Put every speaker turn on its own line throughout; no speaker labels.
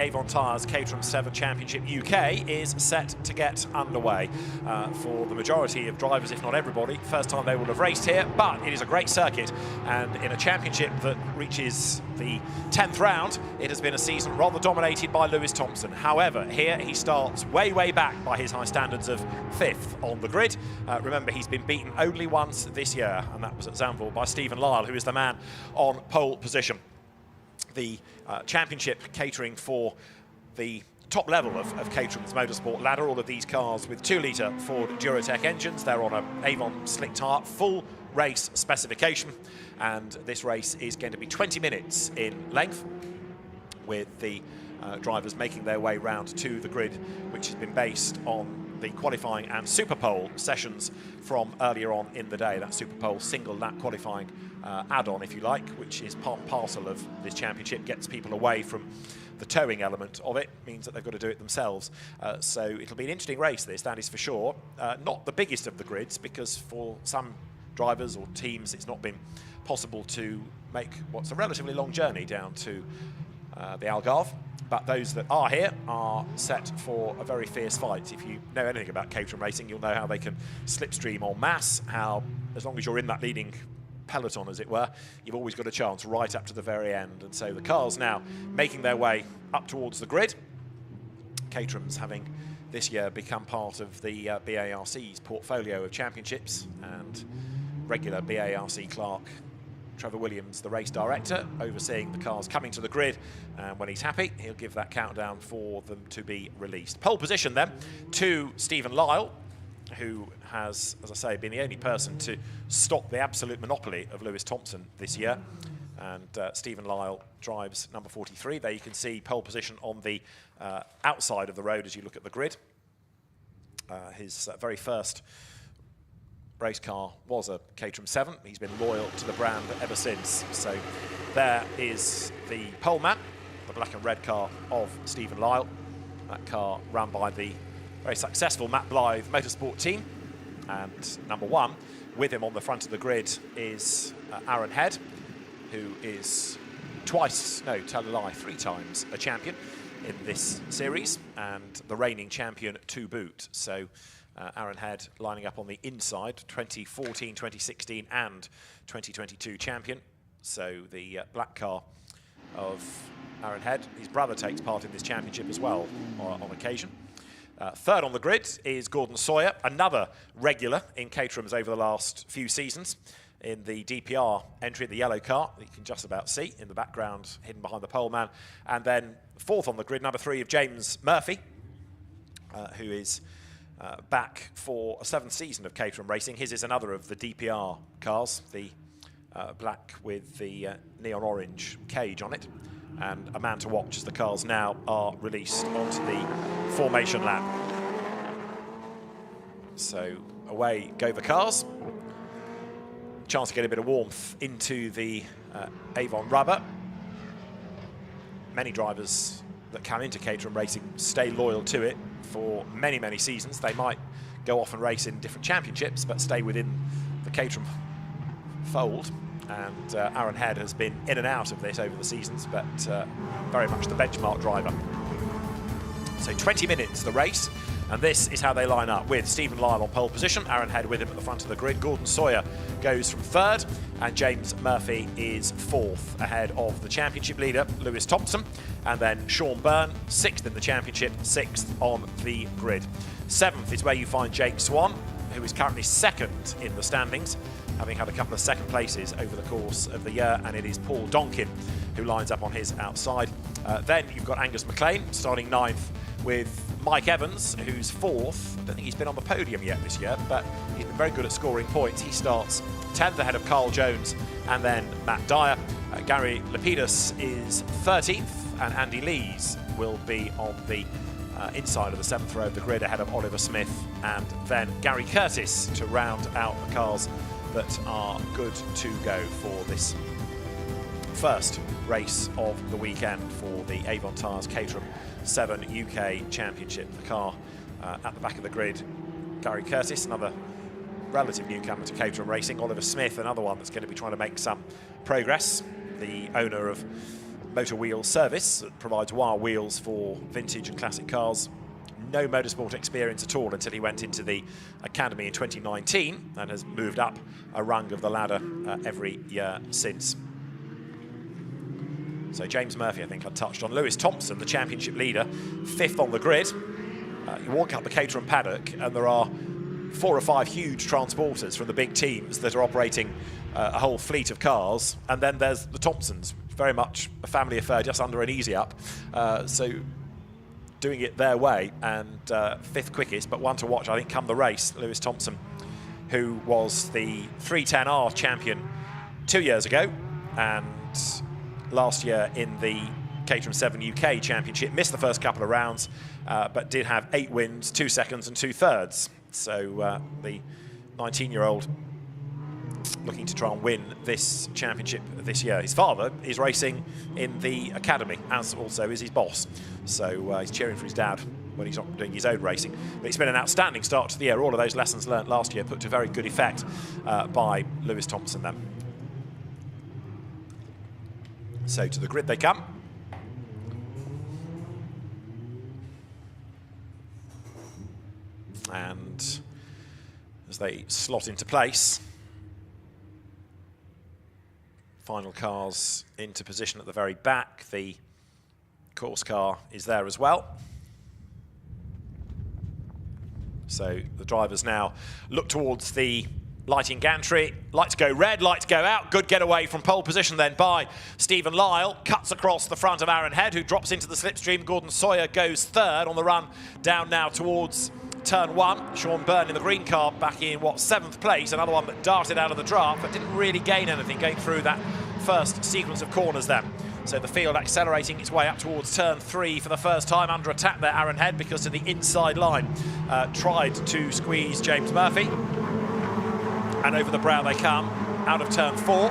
Avon Tyres Caterham Seven Championship UK is set to get underway. For the majority of drivers, if not everybody, first time they will have raced here, but it is a great circuit, and in a championship that reaches the 10th round, it has been a season rather dominated by Lewis Thompson. However, here he starts way back by his high standards of 5th on the grid. Remember, he's been beaten only once this year, and that was at Zandvoort by Stephen Lyle, who is the man on pole position. The championship catering for the top level of Caterham's Motorsport ladder. All of these cars with 2-litre Ford Durotech engines. They're on an Avon slick tyre, full race specification, and this race is going to be 20 minutes in length, with the drivers making their way round to the grid, which has been based on the qualifying and Superpole sessions from earlier on in the day. That Superpole single lap qualifying add-on, if you like, which is part and parcel of this championship, gets people away from the towing element of it, means that they've got to do it themselves. So it'll be an interesting race, this, that is for sure. Not the biggest of the grids, because for some drivers or teams it's not been possible to make what's a relatively long journey down to the Algarve. But those that are here are set for a very fierce fight. If you know anything about Caterham racing, you'll know how they can slipstream en masse, how as long as you're in that leading peloton, as it were, you've always got a chance right up to the very end. And so the cars now making their way up towards the grid. Caterham's having this year become part of the BARC's portfolio of championships, and regular BARC clerk Trevor Williams, the race director, overseeing the cars coming to the grid, and when he's happy, he'll give that countdown for them to be released. Pole position then to Stephen Lyle, who has, as I say, been the only person to stop the absolute monopoly of Lewis Thompson this year. And Stephen Lyle drives number 43. There you can see pole position on the outside of the road as you look at the grid. His very first race car was a Caterham 7. He's been loyal to the brand ever since. So there is the pole man, the black and red car of Stephen Lyle. That car run by the very successful Matt Blythe Motorsport team. And number 1 with him on the front of the grid is Aaron Head, who is three times a champion in this series, and the reigning champion to boot. So Aaron Head lining up on the inside, 2014, 2016 and 2022 champion. So the black car of Aaron Head. His brother takes part in this championship as well on occasion. Third on the grid is Gordon Sawyer, another regular in Caterham's over the last few seasons, in the DPR entry, the yellow car that you can just about see in the background, hidden behind the pole man. And then fourth on the grid, number 3 of James Murphy, who is back for a 7th season of Caterham racing. His is another of the DPR cars, the black with the neon orange cage on it, and a man to watch as the cars now are released onto the formation lap. So away go the cars. Chance to get a bit of warmth into the Avon rubber. Many drivers that come into Caterham racing stay loyal to it for many seasons. They might go off and race in different championships, but stay within the Caterham fold. And Aaron Head has been in and out of this over the seasons, but very much the benchmark driver. So 20 minutes the race, and this is how they line up, with Stephen Lyle on pole position, Aaron Head with him at the front of the grid. Gordon Sawyer goes from 3rd, and James Murphy is 4th, ahead of the championship leader, Lewis Thompson, and then Sean Byrne, 6th in the championship, 6th on the grid. 7th is where you find Jake Swan, who is currently 2nd in the standings, having had a couple of 2nd places over the course of the year, and it is Paul Donkin who lines up on his outside. Then you've got Angus McLean starting 9th, with Mike Evans, who's 4th. I don't think he's been on the podium yet this year, but he's been very good at scoring points. He starts 10th ahead of Carl Jones and then Matt Dyer. Gary Lapidus is 13th, and Andy Lees will be on the inside of the 7th row of the grid ahead of Oliver Smith, and then Gary Curtis to round out the cars that are good to go for this first race of the weekend for the Avon Tyres Caterham 7 UK Championship. The car at the back of the grid, Gary Curtis, another relative newcomer to Caterham racing. Oliver Smith, another one that's going to be trying to make some progress. The owner of Motor Wheel service that provides wire wheels for vintage and classic cars. No motorsport experience at all until he went into the academy in 2019 and has moved up a rung of the ladder every year since. So James Murphy, I think I touched on. Lewis Thompson, the championship leader, 5th on the grid. You walk up the Caterham paddock and there are 4 or 5 huge transporters from the big teams that are operating a whole fleet of cars. And then there's the Thompsons, very much a family affair, just under an easy up. So doing it their way, and 5th quickest, but one to watch, I think, come the race. Lewis Thompson, who was the 310R champion 2 years ago, and last year in the Caterham 7 UK Championship, missed the first couple of rounds, but did have 8 wins, 2 seconds and 2 thirds. So the 19-year-old looking to try and win this championship this year. His father is racing in the academy, as also is his boss. So he's cheering for his dad when he's not doing his own racing. But it's been an outstanding start to the year. All of those lessons learnt last year put to very good effect by Lewis Thompson then. So to the grid they come. And as they slot into place, final cars into position at the very back. The course car is there as well. So the drivers now look towards the lighting gantry. Lights go red, lights go out. Good getaway from pole position then by Stephen Lyle. Cuts across the front of Aaron Head, who drops into the slipstream. Gordon Sawyer goes 3rd on the run down now towards turn 1. Sean Byrne in the green car back in, 7th place. Another one that darted out of the draft, but didn't really gain anything going through that first sequence of corners then. So the field accelerating its way up towards turn 3 for the first time. Under attack there, Aaron Head, because to the inside line tried to squeeze James Murphy. And over the brow they come, out of turn 4.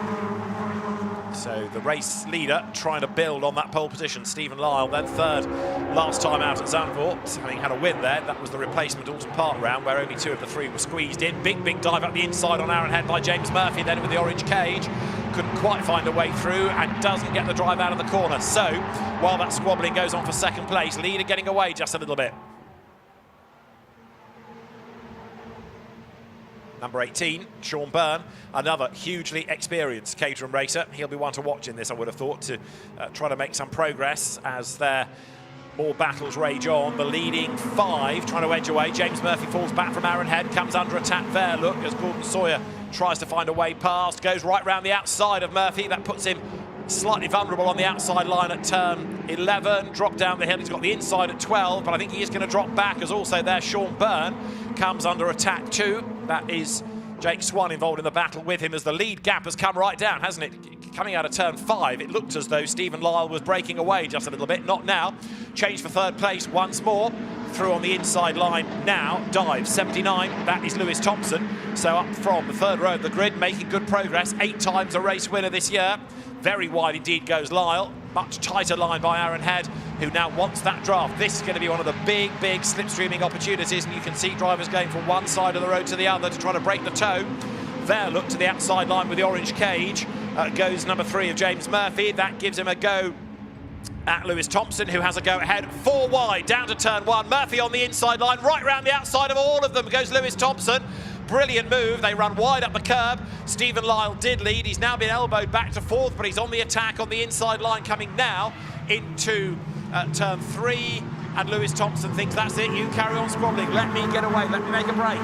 So the race leader trying to build on that pole position. Stephen Lyle then 3rd last time out at Zandvoort, having had a win there. That was the replacement Alton Park round where only 2 of the 3 were squeezed in. Big dive up the inside on Aaron Head by James Murphy, then with the orange cage. Couldn't quite find a way through and doesn't get the drive out of the corner. So while that squabbling goes on for 2nd place, leader getting away just a little bit. Number 18, Sean Byrne, another hugely experienced Caterham racer. He'll be one to watch in this, I would have thought, to try to make some progress as their more battles rage on. The leading 5 trying to edge away. James Murphy falls back from Aaron Head, comes under attack there, look, as Gordon Sawyer tries to find a way past, goes right round the outside of Murphy. That puts him slightly vulnerable on the outside line at turn 11. Drop down the hill, he's got the inside at 12, but I think he is going to drop back, as also there Sean Byrne comes under attack too. That is Jake Swan involved in the battle with him, as the lead gap has come right down, hasn't it? Coming out of turn 5, it looked as though Stephen Lyle was breaking away just a little bit. Not now. Change for 3rd place once more. Through on the inside line now. Dive 79. That is Lewis Thompson. So up from the 3rd row of the grid, making good progress. 8 times a race winner this year. Very wide indeed goes Lyle. Much tighter line by Aaron Head, who now wants that draft. This is going to be one of the big slipstreaming opportunities, and you can see drivers going from one side of the road to the other to try to break the toe. There, look to the outside line with the orange cage. Goes number 3 of James Murphy. That gives him a go at Lewis Thompson, who has a go ahead. 4 wide, down to turn 1. Murphy on the inside line, right round the outside of all of them goes Lewis Thompson. Brilliant move, they run wide up the curb. Stephen Lyle did lead, he's now been elbowed back to 4th, but he's on the attack on the inside line, coming now into turn 3. And Lewis Thompson thinks, that's it, you carry on squabbling, let me get away, let me make a break.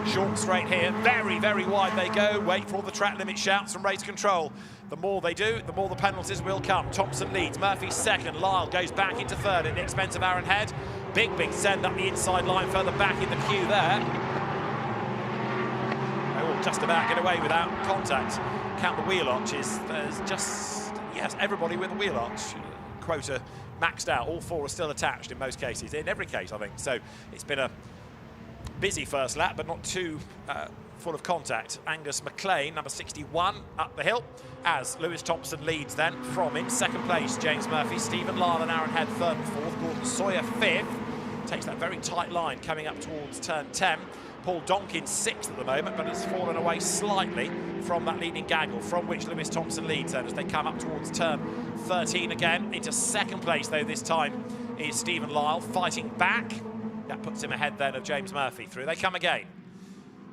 Short straight here, very wide they go. Wait for all the track limit shouts from race control. The more they do, the more the penalties will come. Thompson leads, Murphy 2nd, Lyle goes back into 3rd at the expense of Aaron Head. Big send up the inside line, further back in the queue there. They will just about get away without contact. Count the wheel arches, there's just, yes, everybody with a wheel arch. Quota maxed out, all 4 are still attached in most cases, in every case I think. So it's been a busy first lap, but not too full of contact. Angus McLean, number 61, up the hill, as Lewis Thompson leads then from him. 2nd place, James Murphy, Stephen Lyle and Aaron Head 3rd and 4th, Gordon Sawyer 5th. Takes that very tight line coming up towards turn 10. Paul Donkin 6th at the moment, but has fallen away slightly from that leading gaggle, from which Lewis Thompson leads then as they come up towards turn 13 again. Into second place, though, this time is Stephen Lyle fighting back. That puts him ahead then of James Murphy. Through they come again.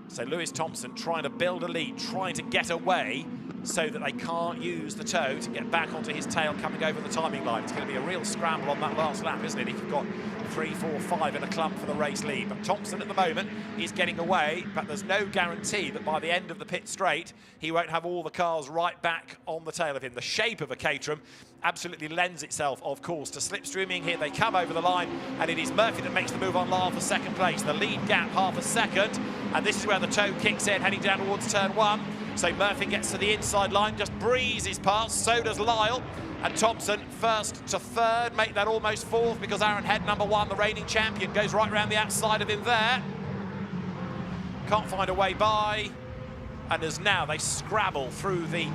So Lewis Thompson trying to build a lead, trying to get away so that they can't use the toe to get back onto his tail coming over the timing line. It's going to be a real scramble on that last lap, isn't it, if you've got 3, 4, 5 in a clump for the race lead. But Thompson at the moment is getting away, but there's no guarantee that by the end of the pit straight he won't have all the cars right back on the tail of him. The shape of a Caterham absolutely lends itself, of course, to slipstreaming. Here they come over the line, and it is Murphy that makes the move on Lyle for second place. The lead gap half a second, and this is where the toe kicks in, heading down towards turn 1. So Murphy gets to the inside line, just breezes past, so does Lyle. And Thompson, first to third, make that almost fourth, because Aaron Head, number 1, the reigning champion, goes right round the outside of him there. Can't find a way by. And as now they scrabble through the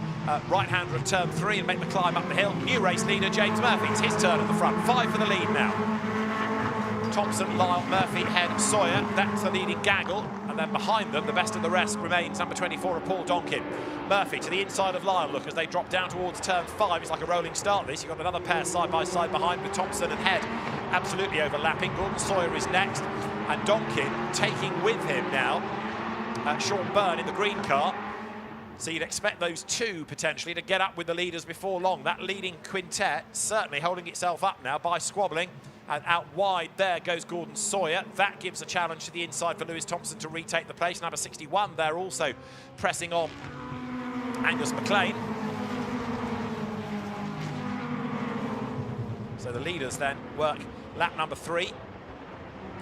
right-hander of turn 3 and make the climb up the hill. New race leader, James Murphy. It's his turn at the front. 5 for the lead now. Thompson, Lyle, Murphy, Head, Sawyer. That's the leading gaggle. And then behind them, the best of the rest remains number 24 of Paul Donkin. Murphy to the inside of Lyle. Look, as they drop down towards turn 5. It's like a rolling start, this. You've got another pair side by side behind with Thompson and Head absolutely overlapping. Gordon Sawyer is next. And Donkin taking with him now Sean Byrne in the green car. So you'd expect those two potentially to get up with the leaders before long. That leading quintet certainly holding itself up now by squabbling. And out wide there goes Gordon Sawyer. That gives a challenge to the inside for Lewis Thompson to retake the place. Number 61 there also pressing on Angus McLean. So the leaders then work lap number 3.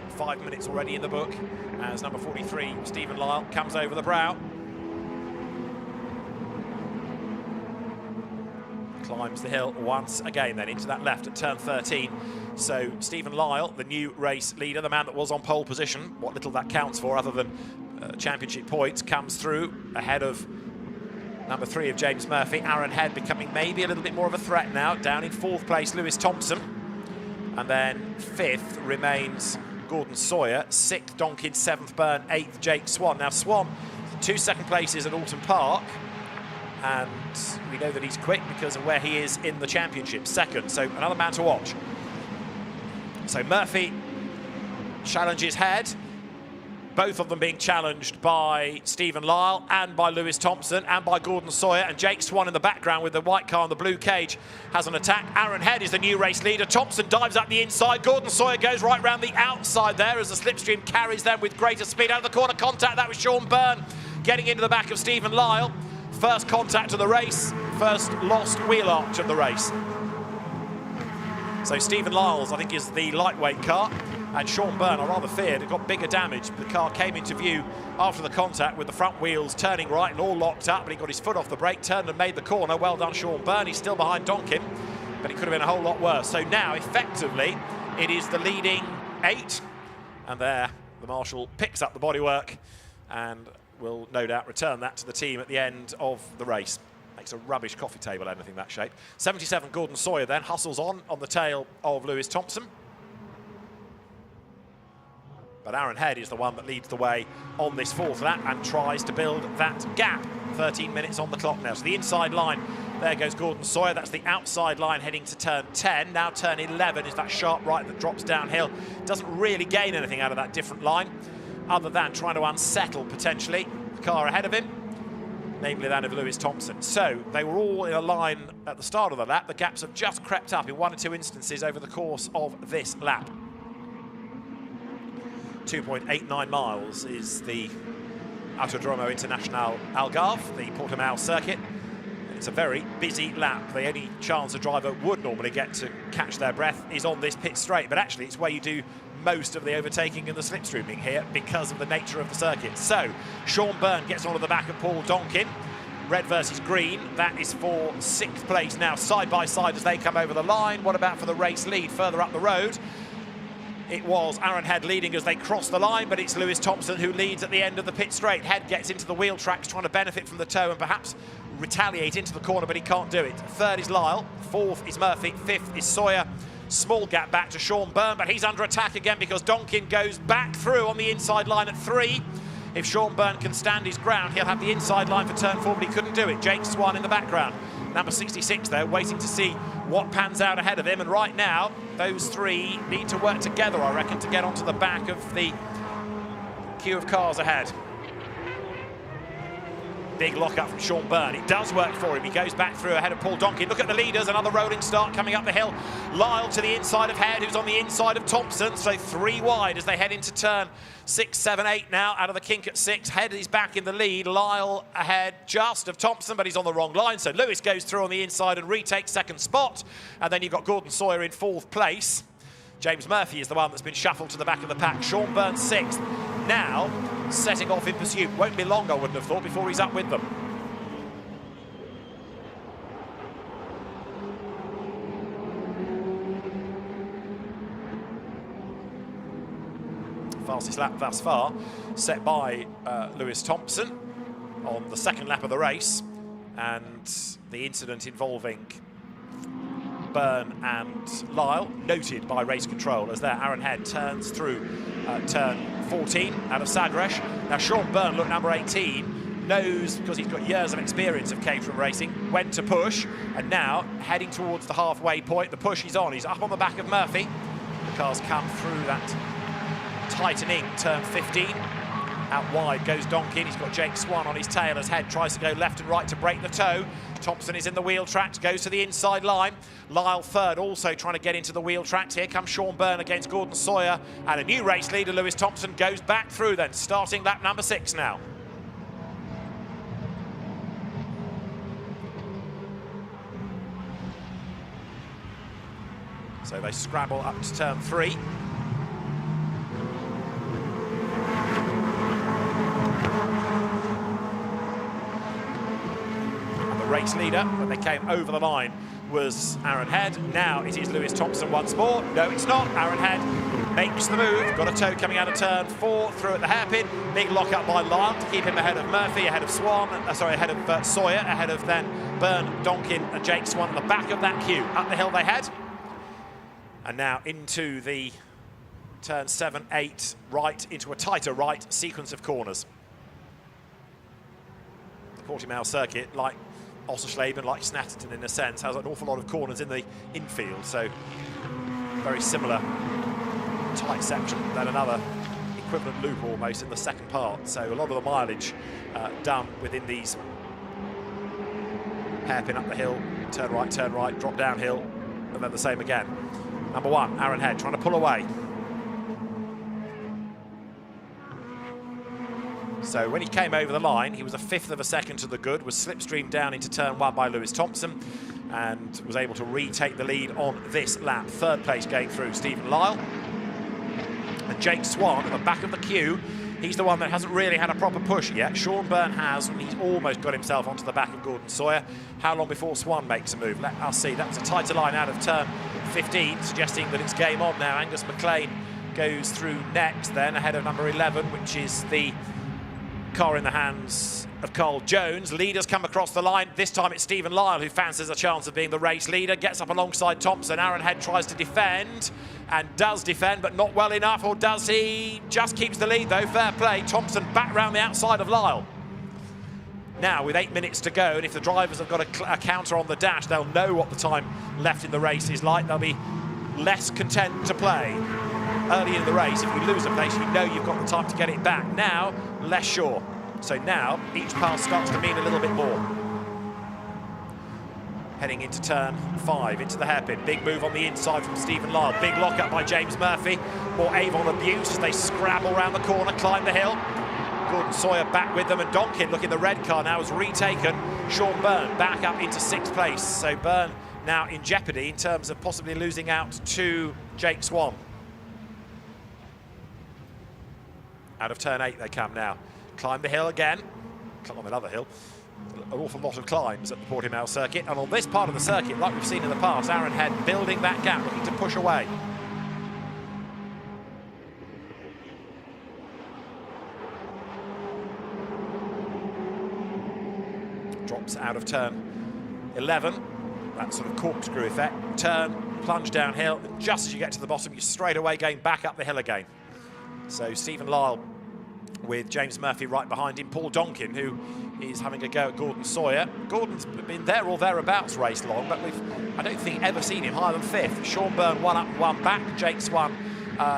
5 minutes already in the book as number 43 Stephen Lyle comes over the brow. Climbs the hill once again then into that left at turn 13. So Stephen Lyle, the new race leader, the man that was on pole position, what little that counts for other than championship points, comes through ahead of number 3 of James Murphy. Aaron Head becoming maybe a little bit more of a threat now. Down in 4th place Lewis Thompson, and then 5th remains Gordon Sawyer, 6th Donkin, 7th Byrne, 8th Jake Swan. Now Swan, 2 second places at Alton Park, and we know that he's quick because of where he is in the championship, second. So another man to watch. So Murphy challenges Head, both of them being challenged by Stephen Lyle and by Lewis Thompson and by Gordon Sawyer. And Jake Swan in the background with the white car and the blue cage has an attack. Aaron Head is the new race leader. Thompson dives up the inside. Gordon Sawyer goes right round the outside there as the slipstream carries them with greater speed. Out of the corner contact, that was Sean Byrne getting into the back of Stephen Lyle. First contact of the race, first lost wheel arch of the race. So Stephen Lyle's, I think, is the lightweight car. And Sean Byrne, I rather feared, it got bigger damage. The car came into view after the contact with the front wheels turning right and all locked up, but he got his foot off the brake, turned and made the corner. Well done, Sean Byrne. He's still behind Donkin, but it could have been a whole lot worse. So now, effectively, it is the leading 8. And there, the marshal picks up the bodywork and will no doubt return that to the team at the end of the race. Makes a rubbish coffee table, anything that shape. 77 Gordon Sawyer then hustles on the tail of Lewis Thompson. But Aaron Head is the one that leads the way on this 4th lap and tries to build that gap. 13 minutes on the clock now. So the inside line, there goes Gordon Sawyer. That's the outside line heading to turn 10. Now turn 11 is that sharp right that drops downhill. Doesn't really gain anything out of that different line, other than trying to unsettle, potentially, the car ahead of him, namely that of Lewis Thompson. So they were all in a line at the start of the lap. The gaps have just crept up in 1 or 2 instances over the course of this lap. 2.89 miles is the Autodromo International Algarve, the Portimao circuit. It's a very busy lap. The only chance a driver would normally get to catch their breath is on this pit straight, but actually it's where you do most of the overtaking and the slipstreaming here because of the nature of the circuit. So Sean Byrne gets onto the back of Paul Donkin. Red versus green, that is for 6th place now, side by side as they come over the line. What about for the race lead further up the road? It was Aaron Head leading as they cross the line, but it's Lewis Thompson who leads at the end of the pit straight. Head gets into the wheel tracks, trying to benefit from the toe and perhaps retaliate into the corner, but he can't do it. 3rd is Lyle, 4th is Murphy, 5th is Sawyer. Small gap back to Sean Byrne, but he's under attack again because Donkin goes back through on the inside line at 3. If Sean Byrne can stand his ground, he'll have the inside line for turn 4, but he couldn't do it. Jake Swan in the background. Number 66 there, waiting to see what pans out ahead of him. And right now, those three need to work together, I reckon, to get onto the back of the queue of cars ahead. Big lock-up from Sean Byrne. It does work for him. He goes back through ahead of Paul Donkin. Look at the leaders. Another rolling start coming up the hill. Lyle to the inside of Head, who's on the inside of Thompson. So 3 wide as they head into turn 6, 7, 8 now. Out of the kink at 6. Head is back in the lead. Lyle ahead just of Thompson, but he's on the wrong line. So Lewis goes through on the inside and retakes second spot. And then you've got Gordon Sawyer in 4th place. James Murphy is the one that's been shuffled to the back of the pack. Sean Byrne 6th. Now setting off in pursuit. Won't be long, I wouldn't have thought, before he's up with them. Fastest lap thus far set by Lewis Thompson on the 2nd lap of the race, and the incident involving Byrne and Lyle noted by race control as there Aaron Head turns through turn 14 out of Sagres. Now Sean Byrne, look, number 18, knows, because he's got years of experience of Caterham racing, when to push, and now heading towards the halfway point. The push is on. He's up on the back of Murphy. The cars come through that tightening turn 15. Out wide goes Donkin. He's got Jake Swan on his tail as Head tries to go left and right to break the toe. Thompson is in the wheel tracks, goes to the inside line. Lyle 3rd, also trying to get into the wheel tracks. Here comes Sean Byrne against Gordon Sawyer, and a new race leader, Lewis Thompson, goes back through then, starting lap number 6 now. So they scramble up to turn 3. Race leader, when they came over the line, was Aaron Head. Now it is Lewis Thompson once more. No, it's not. Aaron Head makes the move. Got a toe coming out of turn 4 through at the hairpin. Big lock up by Lyle to keep him ahead of Murphy, ahead of Swan, ahead of Sawyer, ahead of then Byrne, Donkin and Jake Swan on the back of that queue. Up the hill they head. And now into the turn 7, 8, right, into a tighter right sequence of corners. The Portimao circuit, like Ossersleben, like Snatterton in a sense, has an awful lot of corners in the infield, so very similar tight section than another equivalent loop almost in the second part. So a lot of the mileage done within these hairpin up the hill, turn right, drop downhill, and then the same again. Number 1, Aaron Head trying to pull away. So when he came over the line, he was a 1/5 of a second to the good, was slipstreamed down into turn 1 by Lewis Thompson, and was able to retake the lead on this lap. 3rd place going through, Stephen Lyle. And Jake Swan at the back of the queue, he's the one that hasn't really had a proper push yet. Sean Byrne has, and he's almost got himself onto the back of Gordon Sawyer. How long before Swan makes a move? Let us see. That's a tighter line out of turn 15, suggesting that it's game on now. Angus McLean goes through next then, ahead of number 11, which is the car in the hands of Carl Jones. Leaders come across the line. This time it's Stephen Lyle who fancies a chance of being the race leader. Gets up alongside Thompson. Aaron Head tries to defend and does defend, but not well enough, or does he? Just keeps the lead though. Fair play. Thompson back round the outside of Lyle. Now with 8 minutes to go, and if the drivers have got a counter on the dash, they'll know what the time left in the race is like. They'll be less content to play. Early in the race, if you lose a place, you know you've got the time to get it back. Now, less sure. So now, each pass starts to mean a little bit more. Heading into turn 5, into the hairpin. Big move on the inside from Stephen Lyle. Big lock-up by James Murphy. More Avon abuse as they scrabble around the corner, climb the hill. Gordon Sawyer back with them, and Donkin, looking the red car now, has retaken Sean Byrne back up into 6th place. So Byrne now in jeopardy in terms of possibly losing out to Jake Swan. Out of turn 8 they come now. Climb the hill again. Climb another hill. An awful lot of climbs at the Portimao circuit. And on this part of the circuit, like we've seen in the past, Aaron Head building that gap, looking to push away. Drops out of turn 11. That sort of corkscrew effect. Turn, plunge downhill, and just as you get to the bottom, you're straight away going back up the hill again. So Stephen Lyle with James Murphy right behind him. Paul Donkin, who is having a go at Gordon Sawyer. Gordon's been there or thereabouts race long, but I don't think ever seen him higher than 5th. Sean Byrne 1 up, 1 back. Jake Swan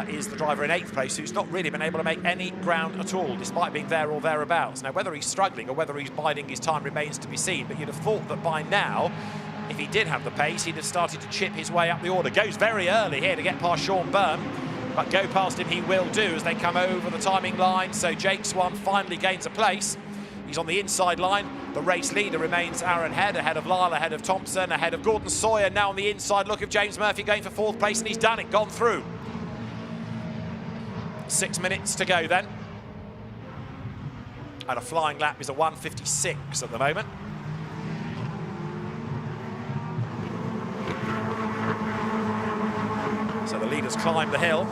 is the driver in 8th place, who's not really been able to make any ground at all, despite being there or thereabouts. Now, whether he's struggling or whether he's biding his time remains to be seen, but you'd have thought that by now, if he did have the pace, he'd have started to chip his way up the order. Goes very early here to get past Sean Byrne, but go past him he will do as they come over the timing line. So Jake Swan finally gains a place. He's on the inside line. The race leader remains Aaron Head, ahead of Lyle, ahead of Thompson, ahead of Gordon Sawyer. Now on the inside, look of James Murphy going for 4th place, and he's done it, gone through. 6 minutes to go then. And a flying lap is a 1:56 at the moment. So the leaders climb the hill.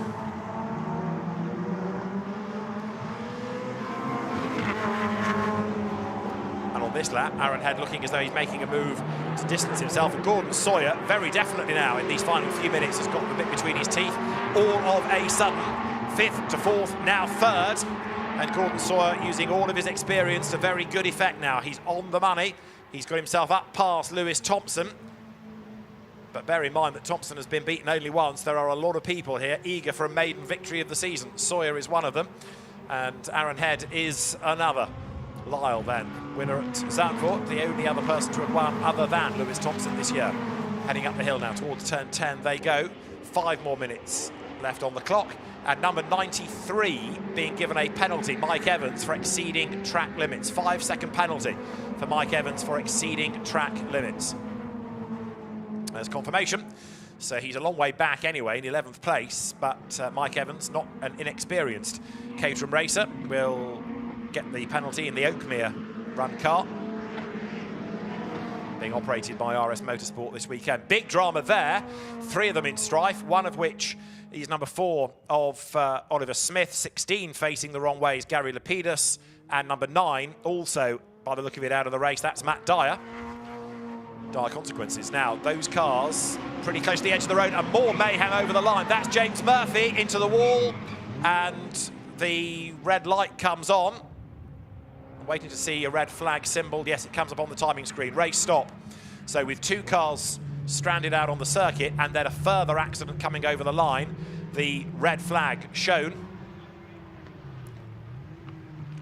And on this lap, Aaron Head looking as though he's making a move to distance himself. And Gordon Sawyer, very definitely now in these final few minutes, has got the bit between his teeth. All of a sudden, 5th to 4th, now 3rd. And Gordon Sawyer using all of his experience to very good effect now. He's on the money. He's got himself up past Lewis Thompson. But bear in mind that Thompson has been beaten only once. There are a lot of people here eager for a maiden victory of the season. Sawyer is one of them, and Aaron Head is another. Lyle then, winner at Zandvoort, the only other person to have won other than Lewis Thompson this year. Heading up the hill now towards turn 10 they go. 5 more minutes left on the clock. And number 93 being given a penalty, Mike Evans, for exceeding track limits. 5-second penalty for Mike Evans for exceeding track limits. There's confirmation. So he's a long way back anyway, in 11th place, but Mike Evans, not an inexperienced Caterham racer, will get the penalty in the Oakmere run car, being operated by RS Motorsport this weekend. Big drama there, 3 of them in strife, one of which is number 4 of Oliver Smith, 16 facing the wrong way is Gary Lapidus, and number 9 also, by the look of it, out of the race, that's Matt Dyer. Dire consequences. Now, those cars pretty close to the edge of the road, and more mayhem over the line. That's James Murphy into the wall, and the red light comes on. I'm waiting to see a red flag symbol. Yes, it comes up on the timing screen. Race stop. So with 2 cars stranded out on the circuit, and then a further accident coming over the line, the red flag shown.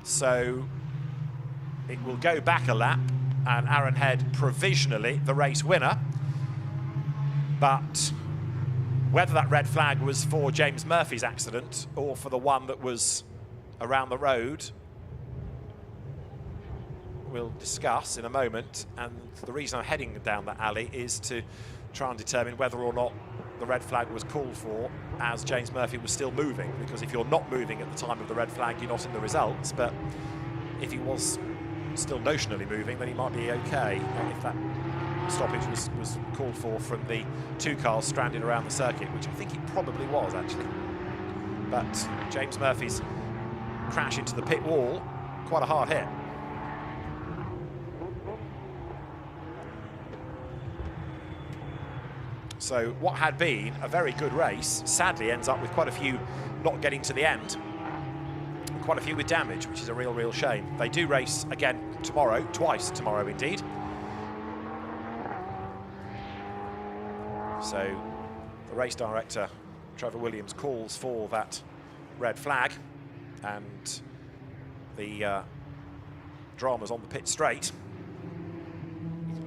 So it will go back a lap, and Aaron Head provisionally the race winner. But whether that red flag was for James Murphy's accident or for the one that was around the road, we'll discuss in a moment. And the reason I'm heading down that alley is to try and determine whether or not the red flag was called for as James Murphy was still moving, because if you're not moving at the time of the red flag, you're not in the results. But if he was still notionally moving, then he might be okay if that stoppage was called for from the 2 cars stranded around the circuit, which I think it probably was actually. But James Murphy's crash into the pit wall, quite a hard hit. So what had been a very good race sadly ends up with quite a few not getting to the end. Quite a few with damage, which is a real shame. They do race again tomorrow, twice tomorrow indeed. So the race director, Trevor Williams, calls for that red flag, and the drama's on the pit straight.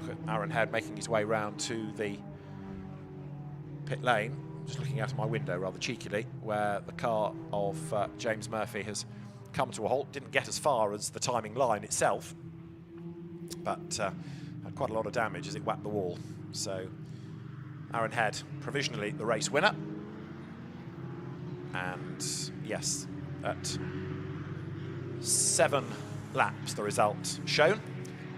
Look at Aaron Head making his way round to the pit lane, just looking out of my window rather cheekily, where the car of James Murphy has come to a halt. Didn't get as far as the timing line itself, but had quite a lot of damage as it whacked the wall. So Aaron Head provisionally the race winner, and yes, at 7 laps the result shown.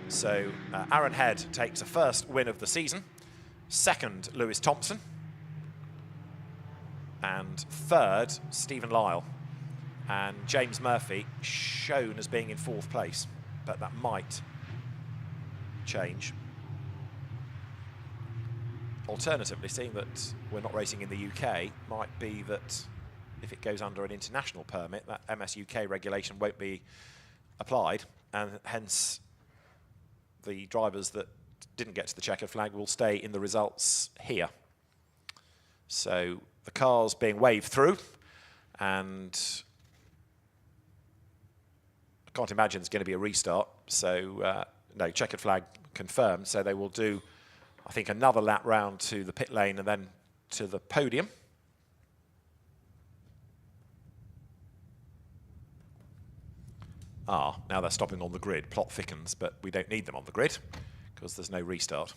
So Aaron Head takes a first win of the season, 2nd Lewis Thompson, and 3rd Stephen Lyle. And James Murphy shown as being in 4th place, but that might change. Alternatively, seeing that we're not racing in the UK, might be that if it goes under an international permit, that MS UK regulation won't be applied, and hence the drivers that didn't get to the checkered flag will stay in the results here. So the car's being waved through, and I can't imagine there's going to be a restart. So no, checkered flag confirmed. So they will do, I think, another lap round to the pit lane and then to the podium. Now they're stopping on the grid. Plot thickens, but we don't need them on the grid because there's no restart.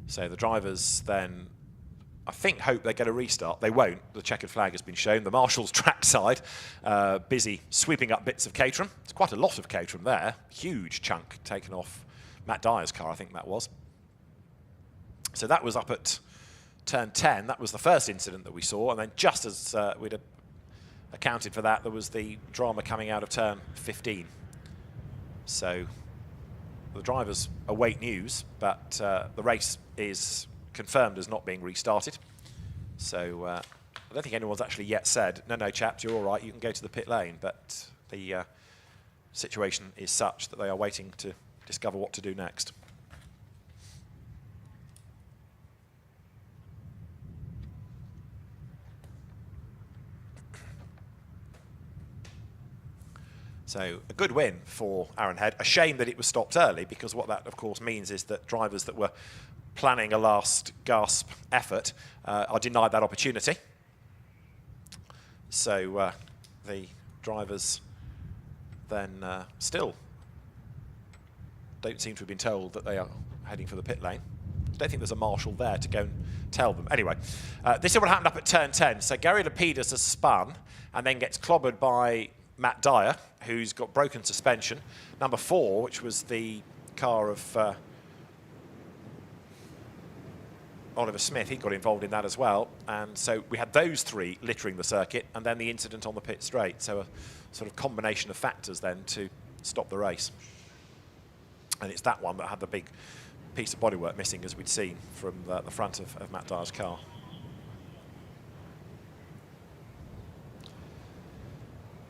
So the drivers then, I think, hope they get a restart. They won't. The checkered flag has been shown. The marshals trackside, busy sweeping up bits of Caterham. It's quite a lot of Caterham there. Huge chunk taken off Matt Dyer's car, I think that was. So that was up at turn 10. That was the first incident that we saw. And then just as we'd accounted for that, there was the drama coming out of turn 15. So the drivers await news, but the race is confirmed as not being restarted. So I don't think anyone's actually yet said, no, chaps, you're all right, you can go to the pit lane. But the situation is such that they are waiting to discover what to do next. So a good win for Aaron Head. A shame that it was stopped early, because what that, of course, means is that drivers that were planning a last gasp effort are denied that opportunity. So the drivers then still don't seem to have been told that they are heading for the pit lane. I don't think there's a marshal there to go and tell them. Anyway, this is what happened up at turn 10. So Gary Lapidus has spun and then gets clobbered by Matt Dyer, who's got broken suspension. Number 4, which was the car of Oliver Smith, he got involved in that as well. And so we had those 3 littering the circuit, and then the incident on the pit straight. So a sort of combination of factors then to stop the race. And it's that one that had the big piece of bodywork missing, as we'd seen from the front of Matt Dyer's car.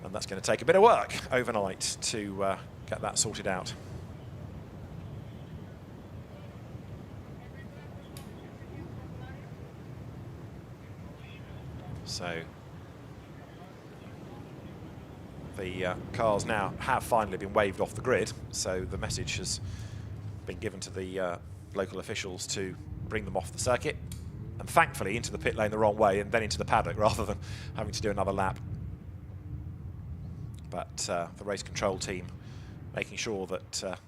And that's going to take a bit of work overnight to get that sorted out. So the cars now have finally been waved off the grid, so the message has been given to the local officials to bring them off the circuit, and thankfully into the pit lane the wrong way and then into the paddock rather than having to do another lap. But the race control team making sure that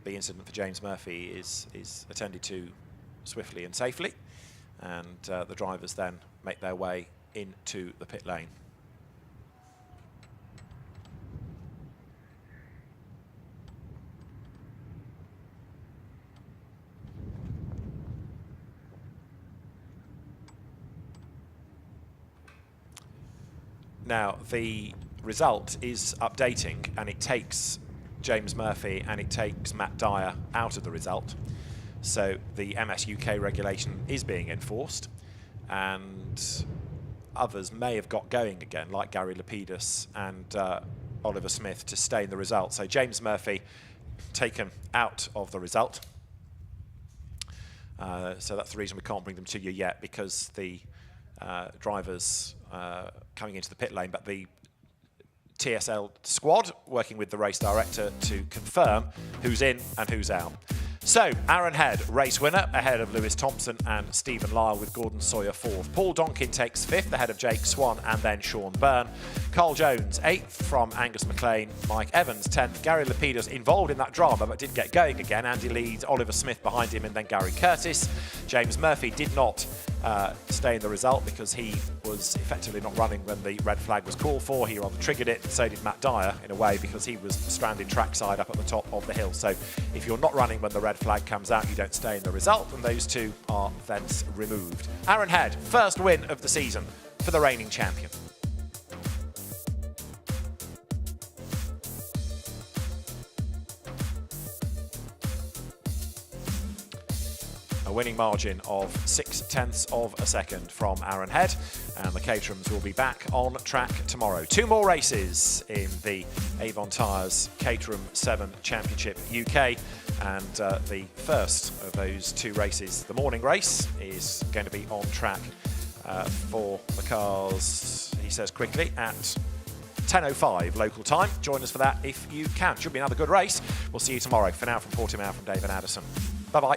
the incident for James Murphy is attended to swiftly and safely, and the drivers then make their way into the pit lane. Now, the result is updating, and it takes James Murphy and it takes Matt Dyer out of the result. So the MS UK regulation is being enforced, and others may have got going again, like Gary Lapidus and Oliver Smith, to stay in the result. So James Murphy taken out of the result. So that's the reason we can't bring them to you yet, because the drivers coming into the pit lane, but the TSL squad working with the race director to confirm who's in and who's out. So, Aaron Head, race winner, ahead of Lewis Thompson and Stephen Lyle, with Gordon Sawyer 4th. Paul Donkin takes 5th, ahead of Jake Swan and then Sean Byrne. Carl Jones, 8th from Angus McLean. Mike Evans, 10th. Gary Lapidus involved in that drama but did get going again. Andy Leeds, Oliver Smith behind him, and then Gary Curtis. James Murphy did not stay in the result because he was effectively not running when the red flag was called for. He rather triggered it, and so did Matt Dyer in a way, because he was stranded trackside up at the top of the hill. So if you're not running when the red flag comes out, you don't stay in the result, and those 2 are thence removed. Aaron Head, first win of the season for the reigning champion. a winning margin of 0.6 of a second from Aaron Head, and the Caterhams will be back on track tomorrow. 2 more races in the Avon Tyres Caterham 7 Championship UK, and the first of those 2 races, the morning race, is going to be on track for the cars, he says quickly, at 10:05 local time. Join us for that if you can. Should be another good race. We'll see you tomorrow. For now, from Portimao, from David Addison. Bye-bye.